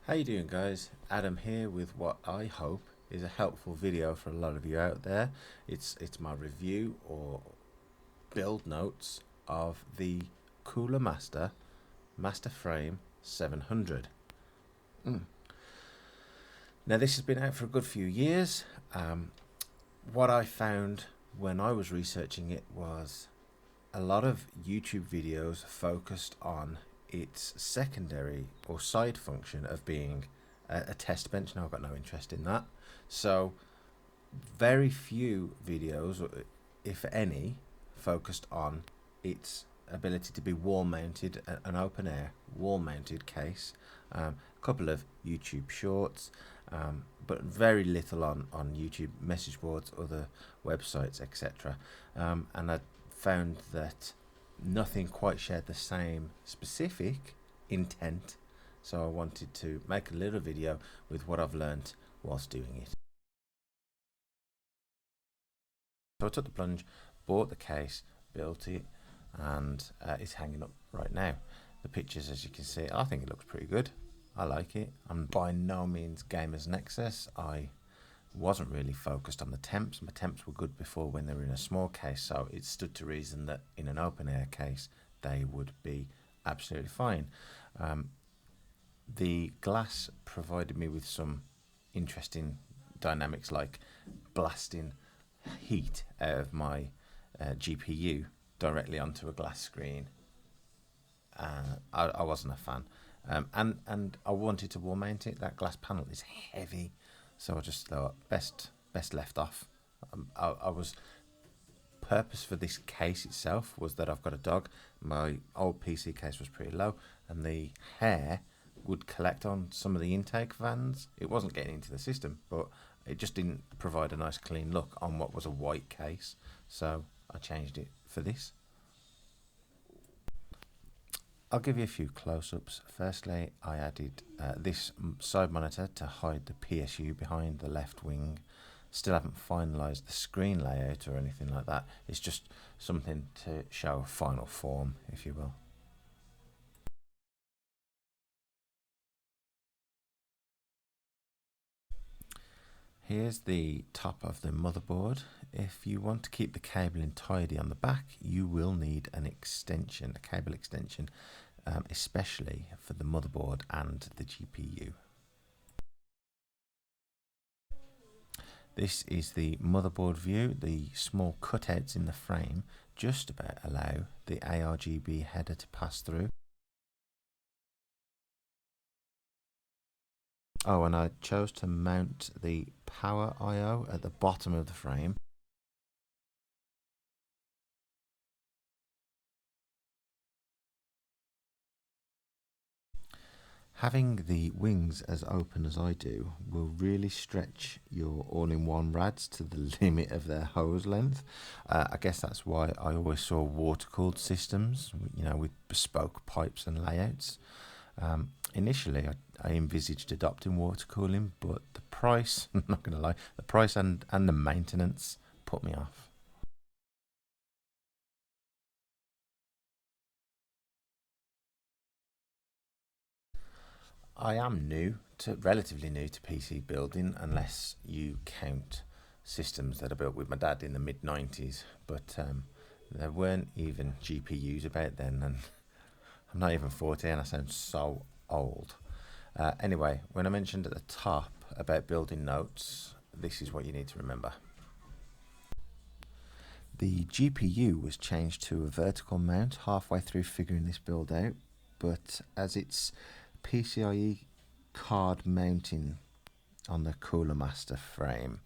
How you doing, guys? Adam here with what I hope is a helpful video for a lot of you out there. It's my review or build notes of the Cooler Master Frame 700. Now this has been out for a good few years. What I found when I was researching it was a lot of YouTube videos focused on its secondary or side function of being a test bench. Now I've got no interest in that. So very few videos, if any, focused on its ability to be wall mounted, an open air wall mounted case. A couple of YouTube shorts, but very little on YouTube message boards, other websites, etc. And I found that nothing quite shared the same specific intent, so I wanted to make a little video with what I've learned whilst doing it. So I took the plunge, bought the case, built it, and it's hanging up right now. The pictures, as you can see, I think it looks pretty good. I like it. I'm by no means Gamer's Nexus. I wasn't really focused on the temps. My temps were good before when they were in a small case, so it stood to reason that in an open air case they would be absolutely fine. The glass provided me with some interesting dynamics, like blasting heat out of my GPU directly onto a glass screen. I wasn't a fan, and I wanted to wall mount it. That glass panel is heavy, so I just thought best left off. I was purpose for this case itself was that I've got a dog. My old PC case was pretty low, and the hair would collect on some of the intake fans. It wasn't getting into the system, but it just didn't provide a nice clean look on what was a white case, so I changed it for this. I'll give you a few close-ups. Firstly, I added this side monitor to hide the PSU behind the left wing. Still haven't finalised the screen layout or anything like that. It's just something to show final form, if you will. Here's the top of the motherboard. If you want to keep the cabling tidy on the back, you will need an extension, a cable extension, especially for the motherboard and the GPU. This is the motherboard view. The small cutouts in the frame just about allow the ARGB header to pass through. Oh, and I chose to mount the power I/O at the bottom of the frame. Having the wings as open as I do will really stretch your all-in-one rads to the limit of their hose length. I guess that's why I always saw water-cooled systems, you know, with bespoke pipes and layouts. Initially, I envisaged adopting water cooling, but the price, I'm not going to lie, the price and the maintenance put me off. I am relatively new to PC building, unless you count systems that are built with my dad in the mid-90s, but there weren't even GPUs about then, and I'm not even 40 and I sound so old. Anyway, when I mentioned at the top about building notes, this is what you need to remember. The GPU was changed to a vertical mount halfway through figuring this build out, but as it's PCIe card mounting on the Cooler Master frame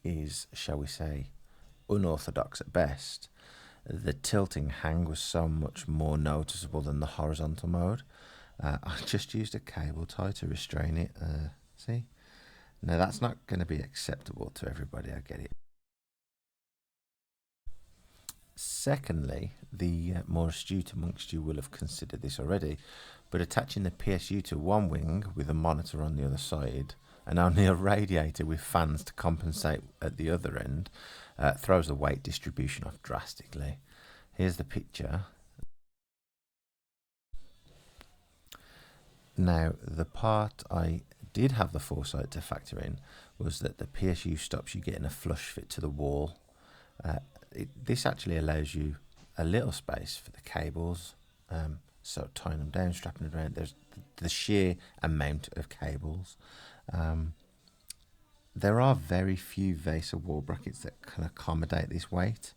is, shall we say, unorthodox at best, the tilting hang was so much more noticeable than the horizontal mode. I just used a cable tie to restrain it. See? Now that's not going to be acceptable to everybody, I get it. Secondly, the more astute amongst you will have considered this already, but attaching the PSU to one wing with a monitor on the other side and only a radiator with fans to compensate at the other end throws the weight distribution off drastically. Here's the picture. Now, the part I did have the foresight to factor in was that the PSU stops you getting a flush fit to the wall. This actually allows you a little space for the cables, so tying them down, strapping it around. There's the sheer amount of cables. There are very few VESA wall brackets that can accommodate this weight,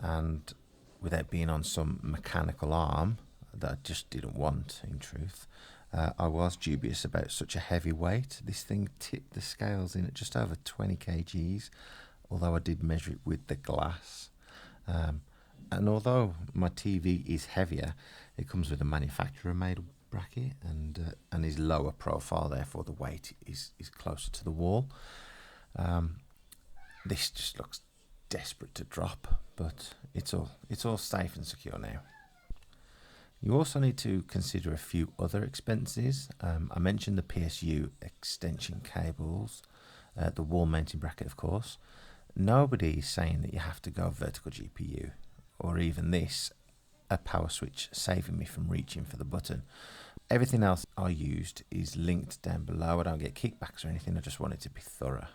and without being on some mechanical arm that I just didn't want, in truth, I was dubious about such a heavy weight. This thing tipped the scales in at just over 20 kgs, although I did measure it with the glass. And although my TV is heavier, it comes with a manufacturer-made bracket and is lower profile, therefore the weight is closer to the wall. This just looks desperate to drop, but it's all safe and secure now. You also need to consider a few other expenses. I mentioned the PSU extension cables, the wall mounting bracket, of course. Nobody is saying that you have to go vertical GPU, or even this, a power switch saving me from reaching for the button. Everything else I used is linked down below. I don't get kickbacks or anything, I just want it to be thorough.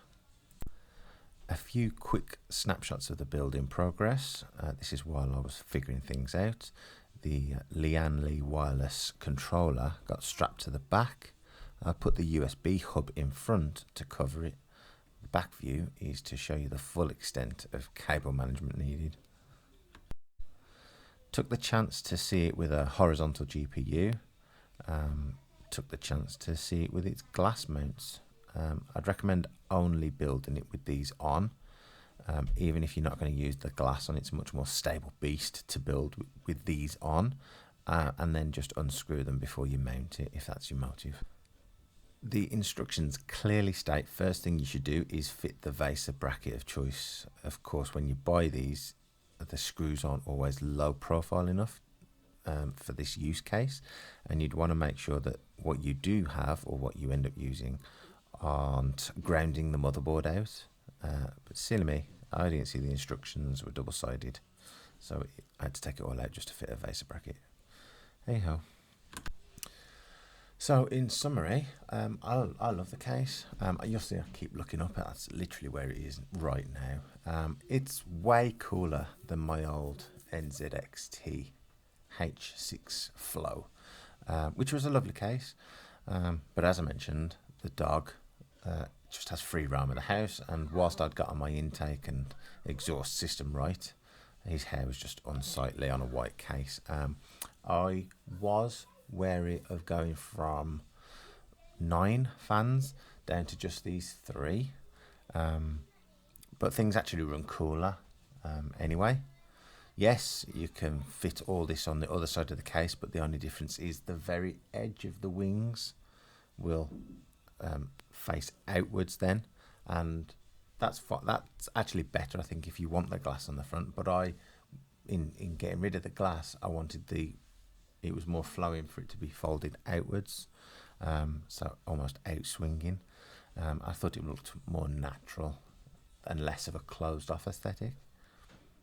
A few quick snapshots of the build in progress. This is while I was figuring things out. The Lian Li wireless controller got strapped to the back. I put the USB hub in front to cover it. The back view is to show you the full extent of cable management needed. Took the chance to see it with a horizontal GPU. Took the chance to see it with its glass mounts. I'd recommend only building it with these on. Even if you're not going to use the glass on, it's a much more stable beast to build with these on, and then just unscrew them before you mount it if that's your motive. The instructions clearly state first thing you should do is fit the VESA bracket of choice. Of course, when you buy these, the screws aren't always low profile enough for this use case, and you'd want to make sure that what you do have or what you end up using aren't grounding the motherboard out. But silly me, I didn't see the instructions were double-sided, so I had to take it all out just to fit a VESA bracket. Hey ho. So in summary, I love the case. You'll see I keep looking up, that's literally where it is right now. It's way cooler than my old NZXT H6 Flow, which was a lovely case. But as I mentioned, the dog just has free roam of the house, and whilst I'd got on my intake and exhaust system right, his hair was just unsightly on a white case. I was wary of going from 9 fans down to just these 3, but things actually run cooler anyway. Yes, you can fit all this on the other side of the case, but the only difference is the very edge of the wings will face outwards then, and that's actually better, I think, if you want the glass on the front. But in getting rid of the glass, I wanted it was more flowing for it to be folded outwards, so almost out swinging. I thought it looked more natural and less of a closed off aesthetic.